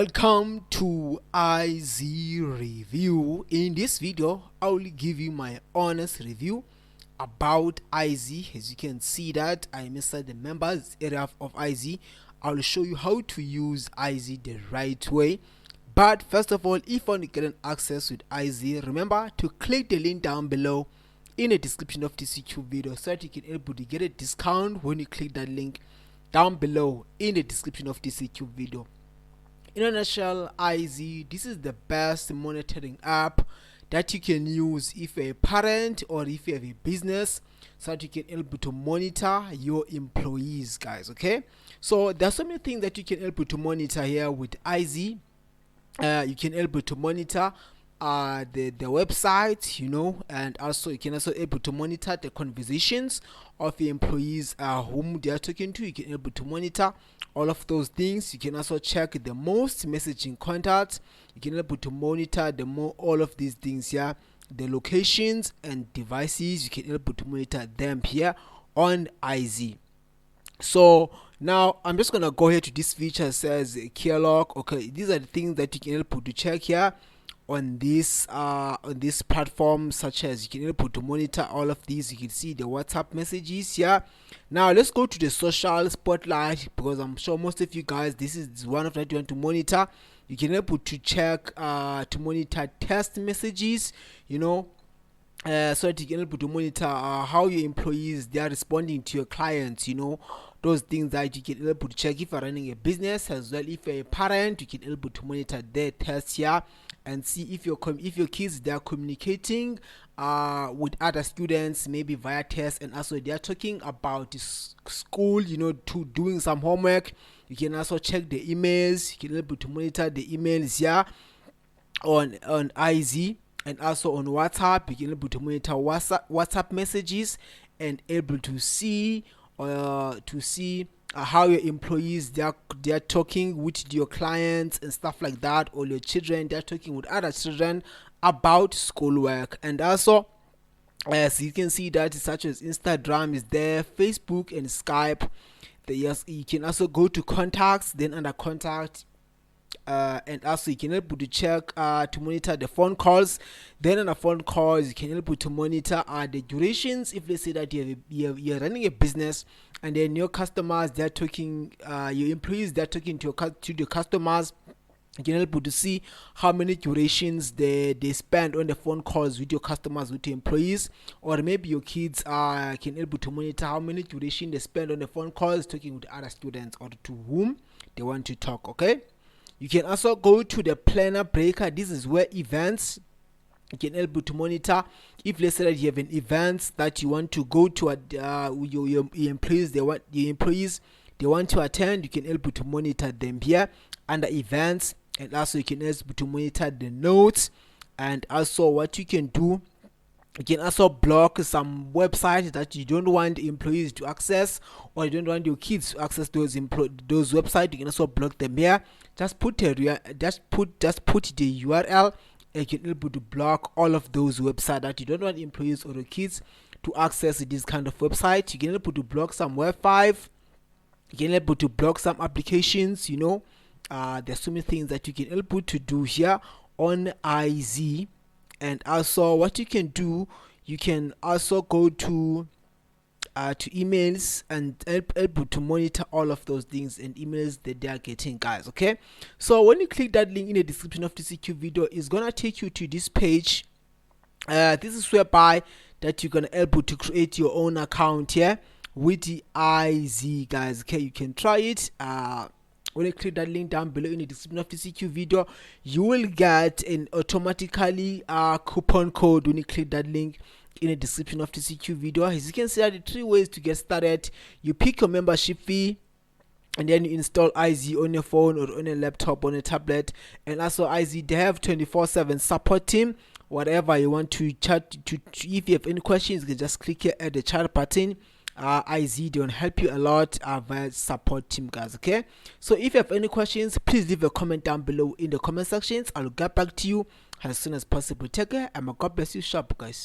Welcome to Eyezy review. In this video I will give you my honest review about Eyezy. As you can see that I am inside the members area of Eyezy. I will show you how to use Eyezy the right way. But first of all, if you want to get an access with Eyezy, remember to click the link down below in the description of this YouTube video so that you can able to get a discount when you click that link down below in the description of this YouTube video. In a nutshell, Eyezy, this is the best monitoring app that you can use if you're a parent or if you have a business, so that you can able to monitor your employees, guys. Okay, so there's so many things that you can able to monitor here with Eyezy. You can able to monitor the website, and also you can also able to monitor the conversations of the employees whom they are talking to. You can able to monitor all of those things. You can also check the most messaging contacts. You can able to monitor all of these things here, the locations and devices. You can able to monitor them here on Eyezy. So now I'm just gonna go here to this feature that says care log. Okay, these are the things that you can able to check here on this platform, such as you can able to monitor all of these. You can see the WhatsApp messages here. Now let's go to the social spotlight, because I'm sure most of you guys, this is one of that you want to monitor. You can able to check to monitor test messages, so that you can able to monitor how your employees they are responding to your clients, those things that you can able to check if you're running a business. As well, if you're a parent, you can able to monitor their tests here and see if your kids they are communicating with other students, maybe via tests, and also they are talking about school, to doing some homework. You can also check the emails. You can able to monitor the emails here on Eyezy. And also on WhatsApp, you can able to monitor WhatsApp messages and able to see how your employees they are talking with your clients and stuff like that, or your children they are talking with other children about schoolwork. And also, as you can see, that such as Instagram is there, Facebook and Skype. Yes, you can also go to contacts, then under contact. And also you can able to check to monitor the phone calls. Then on the phone calls, you can able to monitor the durations. If let's say that you're running a business, and then your customers they're talking, your employees they're talking to the customers, you can able to see how many durations they spend on the phone calls with your customers, with your employees. Or maybe your kids can able to monitor how many duration they spend on the phone calls talking with other students or to whom they want to talk. Okay, you can also go to the planner breaker. This is where events, you can able to monitor if let's say that you have an event that you want to go to your employees they want to attend. You can able to monitor them here under events. And also you can able to monitor the notes. And also what you can do, you can also block some websites that you don't want employees to access, or you don't want your kids to access those websites. You can also block them here. Just put the URL, and you can able to block all of those websites that you don't want employees or your kids to access this kind of website. You can able to block some Web5. You can able to block some applications. There's so many things that you can able to do here on Eyezy. And also what you can do, you can also go to emails and able to monitor all of those things and emails that they are getting, guys. Okay, so when you click that link in the description of this YouTube video, it's gonna take you to this page. This is whereby that you're gonna able to create your own account here with the Eyezy, guys. Okay, you can try it. When you click that link down below in the description of this YouTube video, you will get an automatically coupon code when you click that link in the description of this YouTube video. As you can see, there are 3 ways to get started. You pick your membership fee, and then you install Eyezy on your phone or on a laptop, on a tablet. And also Eyezy, they have 24/7 support team. Whatever you want to chat to, if you have any questions, you can just click here at the chat button. Eyezy, they will help you a lot via support team, guys. Okay, so if you have any questions, please leave a comment down below in the comment sections. I'll get back to you as soon as possible. Take care, and God bless you. Sharp, guys.